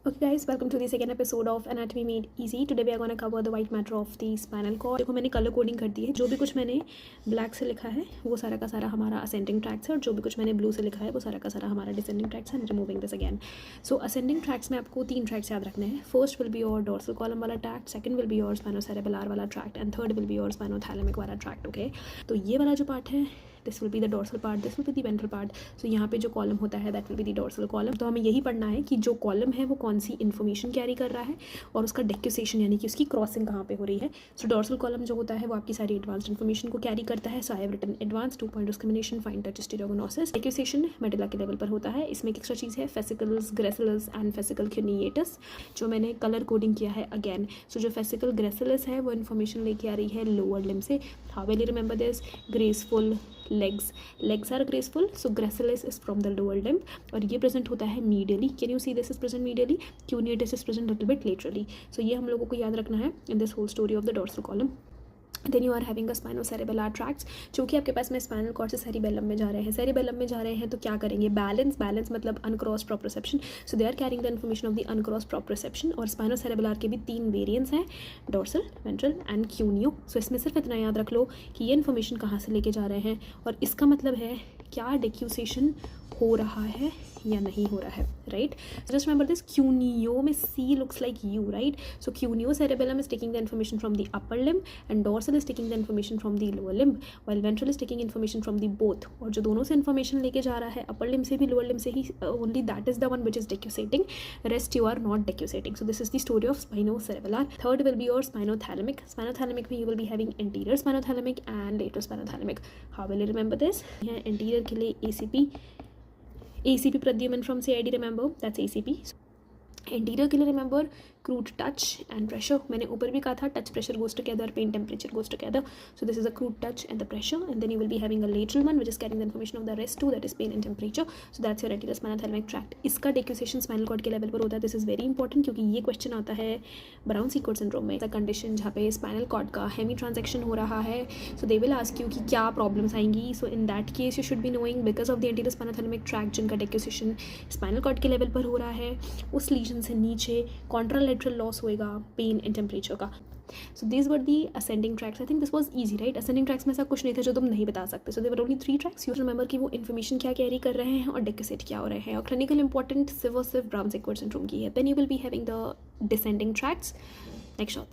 Okay guys, welcome to the second episode of Anatomy Made Easy. Today we are going to cover the white matter of the spinal cord. देखो मैंने colour coding कर दी है. जो भी कुछ मैंने black से लिखा है वो सारा का सारा हमारा असेंडिंग ट्रैक्स है और जो भी कुछ मैंने ब्लू से लिखा है वो सारा का सारा हमारा डिसेंडिंग ट्रैक्स है. Removing this again. So ascending tracts में आपको 3 ट्रैक्स याद रखने हैं. First will be your dorsal column वाला tract, second will be your spinocerebellar वाला tract and third will be your spinothalamic वाला ट्रैक्ट. ओके, तो ये वाला जो पार्ट है this will be the dorsal part, this will be the ventral part. So यहाँ पे जो कॉलम होता है that will be the dorsal column. तो हमें यही पढ़ना है कि जो कॉलम है वो कौन सी इन्फॉर्मेशन कैरी कर रहा है और उसका डेक्यूसेशन यानी कि उसकी क्रॉसिंग कहाँ पे हो रही है. सो डोर्सल कॉलम जो होता है वो आपकी सारी एडवांस्ड इन्फॉर्मेशन को कैरी करता है. So I have written advance 2 point discrimination, fine touch, stereognosis. Decussation medulla के लेवल पर होता है. इसमें एक एक्स्ट्रा चीज़ है fasciculus, gracilis and fasciculus cuneatus जो मैंने कलर कोडिंग किया है अगेन. सो जो फेसिकल ग्रेसिलस है वो इन्फॉर्मेशन लेके आ रही है लोअर लिम्ब से. How will you remember this? Graceful legs are graceful, so gracilis is from the lower limb और ये प्रेजेंट होता है medially. Can you see this is present medially? Cuneatus is present little bit laterally. So ये हम लोगों को याद रखना है in this whole story of the dorsal column. Then you are having a spinocerebellar tracts जो कि आपके पास में स्पाइनल कॉर्ड से सेरिबेलम में जा रहे हैं. सेरिबेलम में जा रहे हैं तो क्या करेंगे? बैलेंस मतलब uncross proprioception. So they are carrying the information of the uncross proprioception. और स्पाइनोसेरेबेलर के भी 3 वेरिएंट्स हैं, dorsal, ventral and cuneo. So इसमें सिर्फ इतना याद रख लो कि ये इन्फॉर्मेशन कहाँ से लेके जा रहे हैं और इसका मतलब है क्या डेक्यूसेशन हो रहा है या नहीं हो रहा है. Right, just remember this. Cuneo में C looks like U, right? So cuneo cerebellum is taking the information from the upper limb and dorsal is taking the information from the lower limb while ventral is taking information from the both. और जो दोनों से information लेके जा रहा है upper limb से भी लोअर लिम्ब से ही, only that is the one which is decussating. Rest you are not decussating. So this is the story of spinocerebellar. Third will be your spinothalamic. Spinothalamic में you will be having anterior spinothalamic and lateral spinothalamic. How will you remember this? Anterior के लिए ACP Pradyuman from CID, remember that's ACP. Anterior के लिए remember crude touch and pressure. मैंने ऊपर भी कहा था touch pressure goes together, pain temperature goes together. So this is a crude touch and the pressure, and then you will be having a lateral one which is carrying the information of the rest too, that is pain and temperature. So that's your anterior spinothalamic tract. इसका decussation spinal cord के level पर होता है. This is very important क्योंकि ये question आता है Brown sequence syndrome में. कंडीशन जहाँ पे स्पाइनल कॉर्ड का हेमी ट्रांजेक्शन हो रहा है. So they will ask you कि क्या प्रॉब्लम्स आएंगी. So in that case you should be knowing because of the anterior spinothalamic tract जिनका डेक्यूसेशन स्पाइनल कॉर्ड के लेवल पर हो रहा है, उस लीजन से नीचे कॉन्ट्रालेटरल लॉस होएगा पेन एंड टेम्परेचर का. So these were the ascending tracks. I think this was easy, right? Ascending tracks में ऐसा कुछ नहीं था जो तुम नहीं बता सकते. So there were only 3 tracks. You remember कि वो information क्या कैरी कर रहे हैं और डेक्यूसेट क्या हो रहे हैं. और clinical important सिर्फ ब्राउन सीक्वेंस सिंड्रोम की है. Then you will be having the descending tracts. Next shots.